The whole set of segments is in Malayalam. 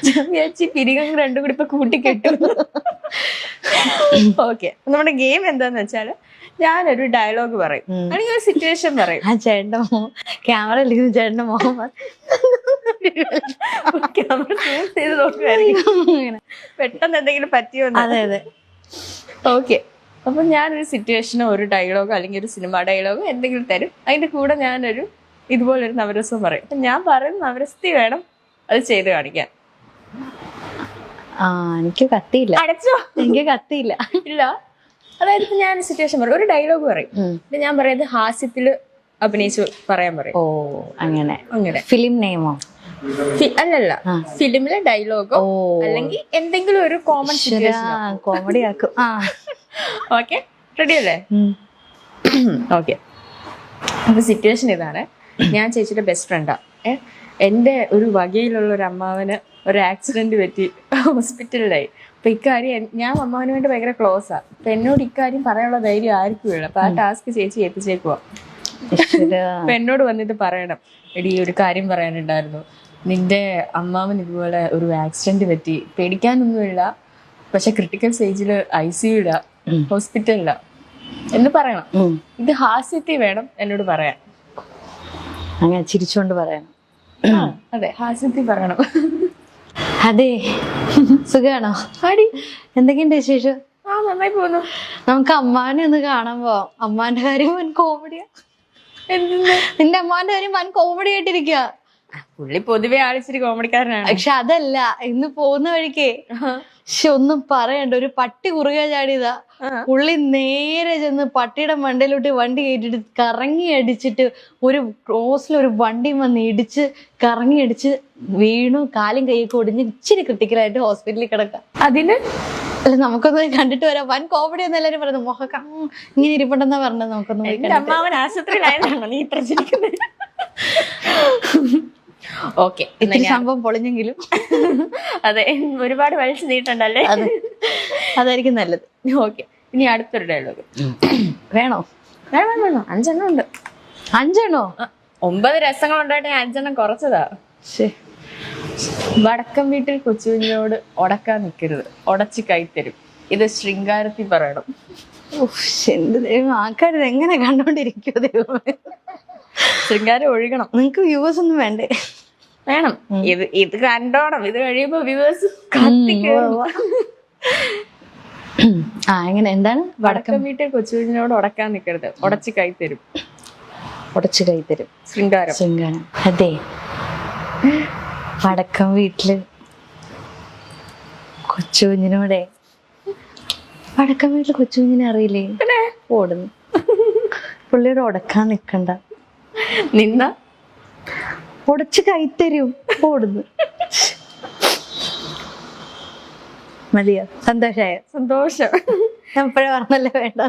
ഞാൻ വിചാരിച്ചു പിരികം രണ്ടും കൂടി ഇപ്പൊ കൂട്ടിക്കെട്ടു. ഓക്കെ, നമ്മുടെ ഗെയിം എന്താന്ന് വെച്ചാല് ഞാനൊരു ഡയലോഗ് പറയും, അല്ലെങ്കിൽ ഒരു സിറ്റുവേഷൻ പറയും. ആ ചേട്ടന്റെ ക്യാമറ ഇരിക്കുന്ന ചേട്ടന്റെ മോഹൻ ക്യാമറ സൂം ചെയ്ത് നോക്കുമായിരിക്കും പെട്ടെന്ന് എന്തെങ്കിലും പറ്റിയോ. അതെ അതെ. ഓക്കെ, അപ്പൊ ഞാനൊരു സിറ്റുവേഷനോ ഒരു ഡയലോഗോ അല്ലെങ്കിൽ ഒരു സിനിമ ഡയലോഗോ എന്തെങ്കിലും തരും. അതിന്റെ കൂടെ ഞാനൊരു ഇതുപോലൊരു നവരസവും പറയും. അപ്പൊ ഞാൻ പറയുന്ന നവരസത്തിൽ വേണം അത് ചെയ്ത് കാണിക്കാൻ. എനിക്ക് കത്തിയില്ല. അടച്ചോ? എനിക്ക് കത്തിയില്ല. ഇല്ല. അതായത് ഇപ്പൊ ഞാൻ സിറ്റുവേഷൻ പറയും, ഒരു ഡയലോഗ് പറയും. ഞാൻ പറയുന്നത് ഹാസ്യത്തില് അഭിനയിച്ച് പറയാൻ പറയും. ഓ അങ്ങനെ അങ്ങനെ. ഫിലിം നെയിമോ? അല്ലല്ല, ഫിലിമിലെ ഡയലോഗോ അല്ലെങ്കിൽ എന്തെങ്കിലും ഒരു കോമൺ സിറ്റുവേഷൻ. കോമഡി ആക്കും. ഓക്കെ, റെഡി അല്ലേ? ഓക്കെ, അപ്പൊ സിറ്റുവേഷൻ ഇതാണ്. ഞാൻ ചേച്ചിയുടെ ബെസ്റ്റ് ഫ്രണ്ടാ. എൻ്റെ ഒരു വകയിലുള്ള ഒരു അമ്മാവന് ഒരു ആക്സിഡന്റ് പറ്റി ഹോസ്പിറ്റലിലായി. അപ്പൊ ഇക്കാര്യം ഞാൻ അമ്മാവന് വേണ്ടി ഭയങ്കര ക്ലോസാ. അപ്പൊ എന്നോട് ഇക്കാര്യം പറയാനുള്ള ധൈര്യം ആർക്കും ഇല്ല. അപ്പൊ ആ ടാസ്ക് ചേച്ചി എത്തിച്ചേക്കുവാ. അപ്പൊ എന്നോട് വന്നിട്ട് പറയണം, എടി ഒരു കാര്യം പറയാനുണ്ടായിരുന്നു, നിന്റെ അമ്മാവൻ ഇതുപോലെ ഒരു ആക്സിഡന്റ് പറ്റി, പേടിക്കാനൊന്നുമില്ല, പക്ഷെ ക്രിട്ടിക്കൽ സ്റ്റേജില് ICU ഹോസ്പിറ്റലില എന്ന് പറയണം. ഇത് ഹാസ്യത്തിൽ വേണം എന്നോട് പറയാൻ. അങ്ങനെ ചിരിച്ചോണ്ട് പറയണം. അതെ, ഹാസ്യത്തിൽ പറയണം. അതെ, സുഖാണോ? ആടി, എന്തൊക്കെയുണ്ട് വിശേഷം? നന്നായി പോകുന്നു. നമുക്ക് അമ്മാനെ ഒന്ന് കാണാൻ പോവാം. അമ്മാന്റെ കാര്യം വൻ കോമഡിയാ. നിന്റെ അമ്മാന്റെ കാര്യം വൻ കോമഡി ആയിട്ടിരിക്കുക. പുള്ളി പൊതുവെ ആളിച്ചിരി കോമഡിക്കാരനാണ്. പക്ഷെ അതല്ല, ഇന്ന് പോകുന്ന വഴിക്കേ ഒന്നും പറയണ്ട, ഒരു പട്ടി കുറുകെ ചാടിയതാ. പുള്ളി നേരെ ചെന്ന് പട്ടിയുടെ മണ്ടയിലോട്ട് വണ്ടി കയറ്റിട്ട് കറങ്ങി അടിച്ചിട്ട് ഒരു ക്രോസിലൊരു വണ്ടി വന്ന് ഇടിച്ച് കറങ്ങി അടിച്ച് വീണു. കാലും കൈയൊക്കെ ഒടിഞ്ഞ് ഇച്ചിരി ക്രിട്ടിക്കലായിട്ട് ഹോസ്പിറ്റലിൽ കിടക്കാം. അതിന് അല്ല, നമുക്കൊന്ന് കണ്ടിട്ട് വരാം. വൻ കോമഡി എന്ന് എല്ലാരും പറയുന്നത്. മൊഹക്ക ഇങ്ങനെ ഇരിപ്പുണ്ടെന്നാ പറഞ്ഞത്. നമുക്കൊന്ന് അമ്മാവൻ ആശുപത്രിയിലായതാണോ നീ ഇത്ര ചിരിക്കുന്നത്? ഓക്കെ, സംഭവം പൊളിഞ്ഞെങ്കിലും അതെ, ഒരുപാട് വലിച്ചു നീട്ടണ്ടല്ലേ? അതായിരിക്കും നല്ലത്. ഓക്കെ, ഇനി അടുത്തൊരു ഡയലോഗ് വേണോ? വേണം വേണം, 5 എണ്ണം ഉണ്ട്. 5 എണ്ണോ? 9 രസങ്ങളുണ്ടായിട്ട് ഞാൻ 5 എണ്ണം കുറച്ചതാ. വടക്കം വീട്ടിൽ കൊച്ചുകുഞ്ഞിനോട് ഉടക്കാൻ നിൽക്കരുത്, ഉടച്ച് കൈത്തരും. ഇത് ശൃംഗാരത്തിൽ പറയണം. എന്റെ ദൈവം, ആൾക്കാർ എങ്ങനെ കണ്ടോണ്ടിരിക്കുവോ ദൈവമേ. ശൃംഗാരം ഒഴുകണം. നിങ്ങക്ക് വ്യൂവേഴ്സ് ഒന്നും വേണ്ടേ? വേണം. ഇത് കണ്ടോണം. ഇത് കഴിയുമ്പോ വ്യൂവേഴ്സ് എങ്ങനെ? എന്താണ്? വടക്കം വീട്ടിൽ കൊച്ചുകുഞ്ഞിനോട് ഉടക്കാൻ നിൽക്കരുത്, ഉടച്ച് കൈത്തരും. ഉടച്ച് കൈത്തരും, ശൃംഗാരം. ശൃംഗാരം. അതെ, വടക്കം വീട്ടില് കൊച്ചുകുഞ്ഞിനോടെ, വടക്കം വീട്ടില് കൊച്ചുകുഞ്ഞിനെ അറിയില്ലേ? ഓടുന്നു. പുള്ളിയോട് ഉടക്കാൻ നിക്കണ്ട, നിന്ന ഉടച്ച് കൈത്തരും. ഓടുന്നു. മതിയോ? സന്തോഷായ? സന്തോഷം. എപ്പോഴേ പറഞ്ഞല്ലേ വേണ്ട.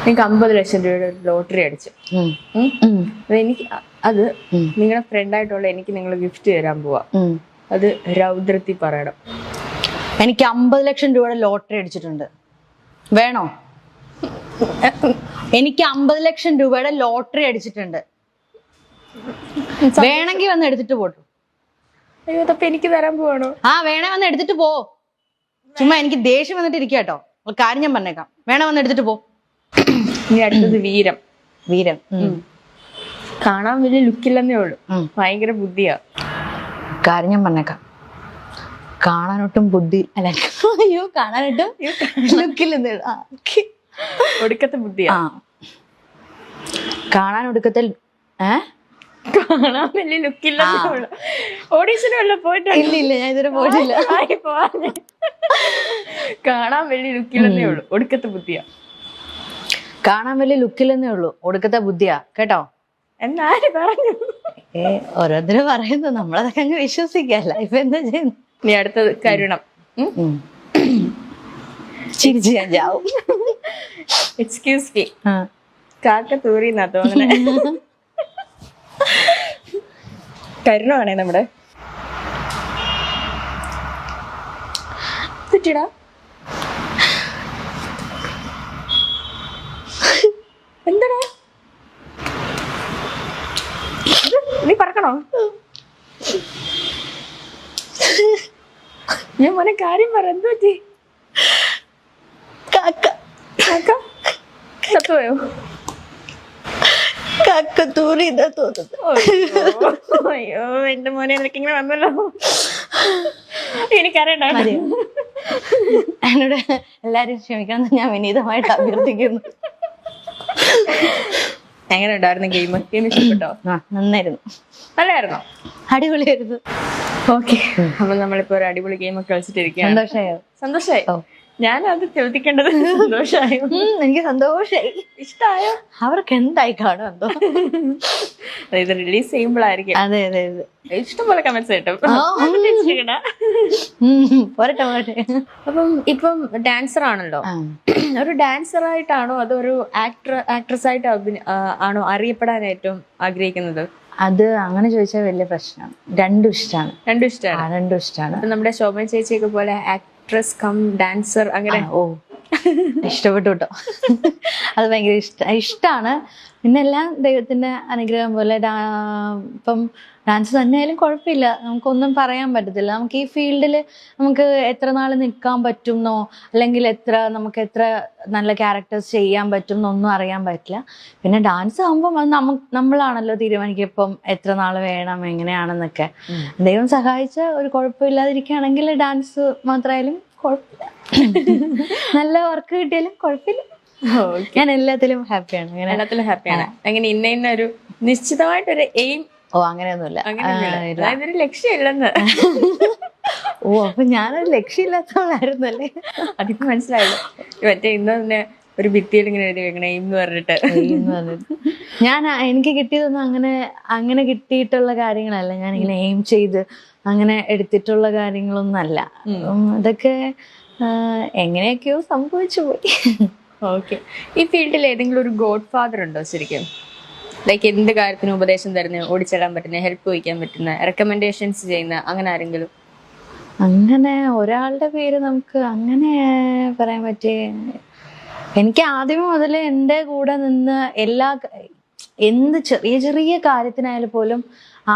എനിക്ക് 50 ലക്ഷം രൂപയുടെ ലോട്ടറി അടിച്ചു. എനിക്ക് അത് നിങ്ങളുടെ ഫ്രണ്ടായിട്ടുള്ള എനിക്ക് നിങ്ങൾ ഗിഫ്റ്റ് തരാൻ പോവാ. അത് രൗദ്രത്തിൽ പറയണം. എനിക്ക് 50 ലക്ഷം രൂപയുടെ ലോട്ടറി അടിച്ചിട്ടുണ്ട്. വേണോ? എനിക്ക് 50 ലക്ഷം രൂപയുടെ ലോട്ടറി അടിച്ചിട്ടുണ്ട്. വേണമെങ്കിൽ വന്ന് എടുത്തിട്ട് പോട്ടു. അയ്യോ, അപ്പൊ എനിക്ക് തരാൻ പോവാണോ? വേണേ വന്ന് എടുത്തിട്ട് പോ. ചുമ്മാ എനിക്ക് ദേഷ്യം വന്നിട്ട് ഇരിക്കുക കേട്ടോ. ഒരു കാര്യം ഞാൻ പറഞ്ഞേക്കാം, വേണേ വന്ന് എടുത്തിട്ട് പോ. ഇനി അടുത്തത് വീരം. വീരം കാണാൻ വലിയ ലുക്കില്ലെന്നേ ഉള്ളൂ, ഭയങ്കര ബുദ്ധിയാ. കാര്യം ഞാൻ പറഞ്ഞേക്കാം, കാണാനൊട്ടും ബുദ്ധി അല്ല, അയ്യോ കാണാനൊട്ടും ലുക്കില്ലെന്നേ. ഒടുക്കത്തെ ബുദ്ധിയാ. കാണാൻ ഒടുക്കത്തെ കാണാൻ വലിയ ലുക്കില്ലെന്നേ ഉള്ളൂ. ഓഡീഷന് വല്ലതും പോയിട്ടോ? ഇല്ല, ഞാൻ ഇതുവരെ പോയിട്ടില്ല. കാണാൻ വലിയ ലുക്കില്ലെന്നേ ഉള്ളൂ, ഒടുക്കത്തെ ബുദ്ധിയാ. കാണാൻ വലിയ ലുക്കില്ലെന്നേ ഉള്ളൂ, ഒടുക്കത്തെ ബുദ്ധിയാ. കേട്ടോ? എന്നാര് പറഞ്ഞു? ഓരോരുത്തരും പറയുന്നു, നമ്മളതൊക്കെ അങ്ങ് വിശ്വസിക്കല്ല. ഇപ്പൊ എന്താ ചെയ്യുന്നു? നീ അടുത്തത് കരുണം. ചിരിച്ച് ഞാൻ ചാവും. എക്സ്ക്യൂസ് മീ, കാക്ക തൂറിന്നാ തോന്നണേ. കരുണമാണേ നമ്മുടെ. തെറ്റിടാ. എന്താടാ നീ പറക്കണോ? ഞാൻ മോനെ കാര്യം പറ, എന്ത് പറ്റി? ചത്തുപോയോ? കക്കത്തൂറിതാ തോന്നുന്നത്. അയ്യോ എന്റെ മോനെ, നിനക്കിങ്ങനെ വന്നല്ലോ. എനിക്കറിയണ്ട. എന്നോട് എല്ലാരും ക്ഷമിക്കണം, ഞാൻ വിനീതമായിട്ട് അഭ്യർത്ഥിക്കുന്നു. എങ്ങനെ ഉണ്ടായിരുന്നു ഗെയിം? ഇഷ്ടപ്പെട്ടോ? നന്നായിരുന്നു. നല്ലായിരുന്നോ? അടിപൊളിയായിരുന്നു. ഓക്കെ, അപ്പൊ നമ്മളിപ്പോ ഒരു അടിപൊളി ഗെയിം ഒക്കെ കളിച്ചിട്ടിരിക്കുകയാണ്. സന്തോഷായോ? സന്തോഷായി. ഞാൻ അത് ചോദിക്കേണ്ടത് സന്തോഷമായോ? എനിക്ക് സന്തോഷായി. ഇഷ്ടായോ? അവർക്ക് എന്തായി കാണും എന്തോ. ഇത് റിലീസ് ചെയ്യുമ്പോഴായിരിക്കും. അതെ അതെ അതെ, ഇഷ്ടംപോലെ കമന്റ്സ് കിട്ടും. പോരട്ടെ പോരട്ടെ. അപ്പം ഇപ്പം ഡാൻസർ ആണല്ലോ, ഒരു ഡാൻസർ ആയിട്ടാണോ അതോ ഒരു ആക്ട്രസ് ആയിട്ട് ആണോ അറിയപ്പെടാൻ ഏറ്റവും ആഗ്രഹിക്കുന്നത്? അത് അങ്ങനെ ചോദിച്ചാൽ വലിയ പ്രശ്നമാണ്. രണ്ടും ഇഷ്ടമാണ്. രണ്ടും ഇഷ്ടമാണ്. നമ്മുടെ ശോഭന ചേച്ചിയൊക്കെ പോലെ ആക്ട്രസ് കം ഡാൻസർ അങ്ങനെ? ഓ, ഇഷ്ടപ്പെട്ടു കേട്ടോ. അത് ഭയങ്കര ഇഷ്ടമാണ്. പിന്നെ എല്ലാം ദൈവത്തിന്റെ അനുഗ്രഹം പോലെ. ഇപ്പം ഡാൻസ് തന്നെയായാലും കുഴപ്പമില്ല, നമുക്കൊന്നും പറയാൻ പറ്റത്തില്ല. നമുക്ക് ഈ ഫീൽഡിൽ നമുക്ക് എത്ര നാൾ നിൽക്കാൻ പറ്റുമെന്നോ അല്ലെങ്കിൽ നമുക്ക് എത്ര നല്ല ക്യാരക്ടേഴ്സ് ചെയ്യാൻ പറ്റും എന്നൊന്നും അറിയാൻ പറ്റില്ല. പിന്നെ ഡാൻസ് ആകുമ്പം അത് നമ്മളാണല്ലോ തീരുമാനിക്കുക ഇപ്പം എത്ര നാൾ വേണം എങ്ങനെയാണെന്നൊക്കെ. ദൈവം സഹായിച്ച ഒരു കുഴപ്പമില്ലാതിരിക്കുകയാണെങ്കിൽ ഡാൻസ് മാത്രമായാലും കുഴപ്പമില്ല. നല്ല വർക്ക് കിട്ടിയാലും കുഴപ്പമില്ല. ഞാൻ എല്ലാത്തിലും ഹാപ്പിയാണ്. എല്ലാത്തിലും ഹാപ്പിയാണ്. അങ്ങനെ ഇന്ന ഒരു നിശ്ചിതമായിട്ടൊരു എയിം? ഓ, അങ്ങനെയൊന്നുമില്ല. അതൊരു ലക്ഷ്യമില്ലെന്ന്. ഓ, അപ്പൊ ഞാനൊരു ലക്ഷ്യമില്ലാത്തവളായിരുന്നല്ലേ? അതിന് മനസ്സിലായില്ല. മറ്റേ ഇന്ന് തന്നെ ഒരു ഭിത്തിയിൽ ഇങ്ങനെ എഴുതി വെക്കണേ എയിം എന്ന് പറഞ്ഞിട്ട്. എനിക്ക് കിട്ടിയതൊന്നും അങ്ങനെ കിട്ടിയിട്ടുള്ള കാര്യങ്ങളല്ല. ഞാനിങ്ങനെ എയിം ചെയ്ത് അങ്ങനെ എടുത്തിട്ടുള്ള കാര്യങ്ങളൊന്നും അല്ല. ഇതൊക്കെ എങ്ങനെയൊക്കെയോ സംഭവിച്ചു പോയി. ഓക്കെ, ഈ ഫീൽഡിൽ ഏതെങ്കിലും ഒരു ഗോഡ് ഫാദർ ഉണ്ടോ ശരിക്കും? ലൈക്ക് എന്ത് കാര്യത്തിനും ഉപദേശം തരുന്ന, ഓടിച്ചെല്ലാൻ പറ്റുന്ന, ഹെൽപ്പ് ചോദിക്കാൻ പറ്റുന്ന, റെക്കമെൻഡേഷൻസ് ചെയ്യുന്ന അങ്ങനെ ആരെങ്കിലും? അങ്ങനെ ഒരാളുടെ പേര് നമുക്ക് അങ്ങനെ പറയാൻ പറ്റിയ, എനിക്ക് ആദ്യമേ മുതലേ എൻ്റെ കൂടെ നിന്ന് എന്ത് ചെറിയ ചെറിയ കാര്യത്തിനായാലും പോലും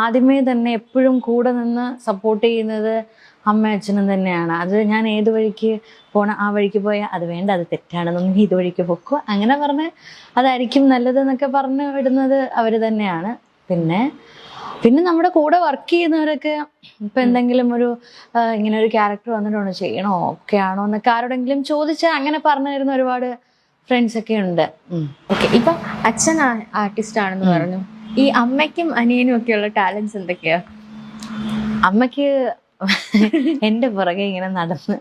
ആദ്യമേ തന്നെ എപ്പോഴും കൂടെ നിന്ന് സപ്പോർട്ട് ചെയ്യുന്നത് അമ്മ അച്ഛനും തന്നെയാണ്. അത് ഞാൻ ഏത് വഴിക്ക് പോണം, ആ വഴിക്ക് പോയാൽ അത് വേണ്ട, അത് തെറ്റാണെന്നൊന്നും ഇത് വഴിക്ക് പൊക്കോ അങ്ങനെ പറഞ്ഞ് അതായിരിക്കും നല്ലതെന്നൊക്കെ പറഞ്ഞു വിടുന്നത് അവർ തന്നെയാണ്. പിന്നെ നമ്മുടെ കൂടെ വർക്ക് ചെയ്യുന്നവരൊക്കെ ഇപ്പം എന്തെങ്കിലും ഇങ്ങനെ ഒരു ക്യാരക്ടർ വന്നിട്ടുണ്ടോ, ചെയ്യണോ, ഒക്കെ ആണോ എന്നൊക്കെ ആരോടെങ്കിലും ചോദിച്ചാൽ അങ്ങനെ പറഞ്ഞു തരുന്ന ഒരുപാട് ഫ്രണ്ട്സ് ഒക്കെ ഉണ്ട്. ഓക്കെ, ഇപ്പം അച്ഛൻ ആർട്ടിസ്റ്റ് ആണെന്ന് പറഞ്ഞു. ഈ അമ്മയ്ക്കും അനിയനും ഒക്കെയുള്ള ടാലൻസ് എന്തൊക്കെയാ? അമ്മയ്ക്ക് എന്റെ പുറകെ ഇങ്ങനെ നടന്ന്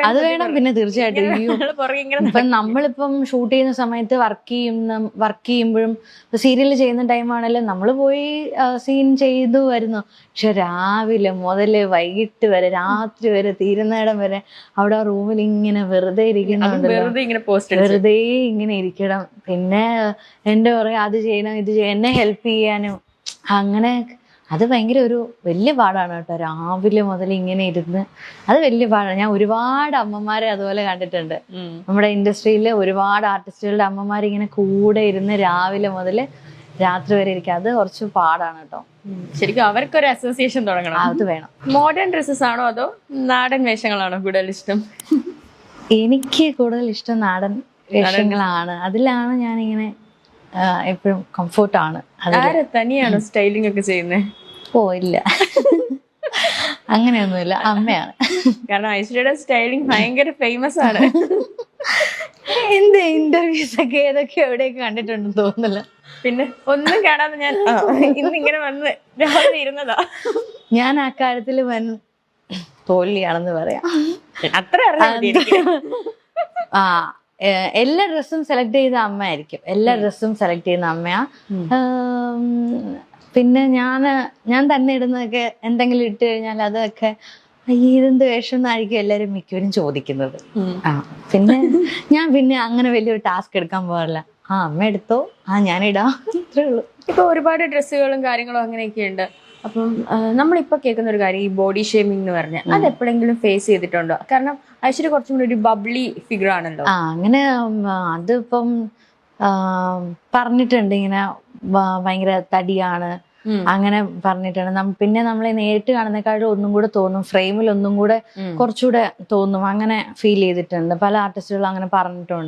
അത് വേണം. പിന്നെ തീർച്ചയായിട്ടും ഇപ്പം നമ്മളിപ്പം ഷൂട്ട് ചെയ്യുന്ന സമയത്ത് വർക്ക് ചെയ്യുമ്പോഴും സീരിയൽ ചെയ്യുന്ന ടൈമാണെങ്കിലും നമ്മൾ പോയി സീൻ ചെയ്തു വരുന്നു. പക്ഷെ രാവിലെ മുതല് വൈകിട്ട് വരെ, രാത്രി വരെ, തീരുന്നിടം വരെ അവിടെ ആ റൂമിൽ ഇങ്ങനെ വെറുതെ ഇങ്ങനെ ഇരിക്കണം. പിന്നെ എന്റെ പുറകെ അത് ചെയ്യണം, ഇത് ചെയ്യണം, എന്നെ ഹെൽപ്പ് ചെയ്യാനും അങ്ങനെ. അത് ഭയങ്കര ഒരു വലിയ പാടാണ് കേട്ടോ, രാവിലെ മുതൽ ഇങ്ങനെ ഇരുന്ന്. അത് വലിയ പാടാണ്. ഞാൻ ഒരുപാട് അമ്മമാരെ അതുപോലെ കണ്ടിട്ടുണ്ട്. നമ്മുടെ ഇൻഡസ്ട്രിയിലെ ഒരുപാട് ആർട്ടിസ്റ്റുകളുടെ അമ്മമാർ ഇങ്ങനെ കൂടെ ഇരുന്ന് രാവിലെ മുതൽ രാത്രി വരെ ഇരിക്കുക. അത് കുറച്ച് പാടാണ് കേട്ടോ. ശരിക്കും അവർക്കൊരു അസോസിയേഷൻ തുടങ്ങണം. അത് വേണം. മോഡേൺ ഡ്രസ്സസ് ആണോ അതോ നാടൻ വേഷങ്ങളാണോ കൂടുതൽ ഇഷ്ടം? എനിക്ക് കൂടുതൽ ഇഷ്ടം നാടൻ വേഷങ്ങളാണ്. അതിലാണ് ഞാനിങ്ങനെ എപ്പോഴും കംഫോർട്ടാണ്. തനിയാണോ സ്റ്റൈലിംഗ് ഒക്കെ ചെയ്യുന്നത്? ഓ ഇല്ല, അങ്ങനെയൊന്നുമില്ല, അമ്മയാണ്. കാരണം ഐശ്വര്യയുടെ സ്റ്റൈലിംഗ് ഭയങ്കര ഫേമസ് ആണ്. എന്ത് ഇന്റർവ്യൂസ് ഒക്കെ ഏതൊക്കെ എവിടെയൊക്കെ കണ്ടിട്ടുണ്ടെന്ന് തോന്നുന്നില്ല. പിന്നെ ഒന്നും കാണാതെ ഞാൻ ഇന്നിങ്ങനെ വന്ന് രാവിലെ ഇരുന്നതാ. ഞാൻ ആ കാര്യത്തില് തോൽവിയാണെന്ന് പറയാം. അത്ര എല്ലാ ഡ്രസ്സും സെലക്ട് ചെയ്ത അമ്മയായിരിക്കും. എല്ലാ ഡ്രസ്സും സെലക്ട് ചെയ്യുന്ന അമ്മയാ. പിന്നെ ഞാൻ തന്നെ ഇടുന്നതൊക്കെ എന്തെങ്കിലും ഇട്ട് കഴിഞ്ഞാൽ അതൊക്കെ ഇതെന്ത് വേഷം എന്നായിരിക്കും എല്ലാവരും മിക്കവരും ചോദിക്കുന്നത്. പിന്നെ അങ്ങനെ വലിയൊരു ടാസ്ക് എടുക്കാൻ പോകാറില്ല. അമ്മ എടുത്തോ, ഞാനിടാം, അത്രേ ഉള്ളൂ. ഇപ്പൊ ഒരുപാട് ഡ്രസ്സുകളും കാര്യങ്ങളും അങ്ങനെയൊക്കെ ഉണ്ട്. അപ്പം നമ്മളിപ്പോ കേൾക്കുന്ന ഒരു കാര്യം, ഈ ബോഡി ഷേമിംഗ് എന്ന് പറഞ്ഞാൽ അത് എപ്പോഴെങ്കിലും ഫേസ് ചെയ്തിട്ടുണ്ടോ? കാരണം ഐശ്വര്യ കുറച്ചും കൂടി ഒരു ബബ്ലി ഫിഗർ ആണല്ലോ. അങ്ങനെ അതിപ്പം പറഞ്ഞിട്ടുണ്ട് ഇങ്ങനെ ഭയങ്കര തടിയാണ് അങ്ങനെ പറഞ്ഞിട്ടുണ്ട്. പിന്നെ നമ്മളെ നേരിട്ട് കാണുന്നേക്കാളും ഒന്നും കൂടെ തോന്നും, ഫ്രെയിമിൽ ഒന്നും കൂടെ കുറച്ചുകൂടെ തോന്നും, അങ്ങനെ ഫീൽ ചെയ്തിട്ടുണ്ട്. പല ആർട്ടിസ്റ്റുകളും അങ്ങനെ പറഞ്ഞിട്ടുണ്ട്.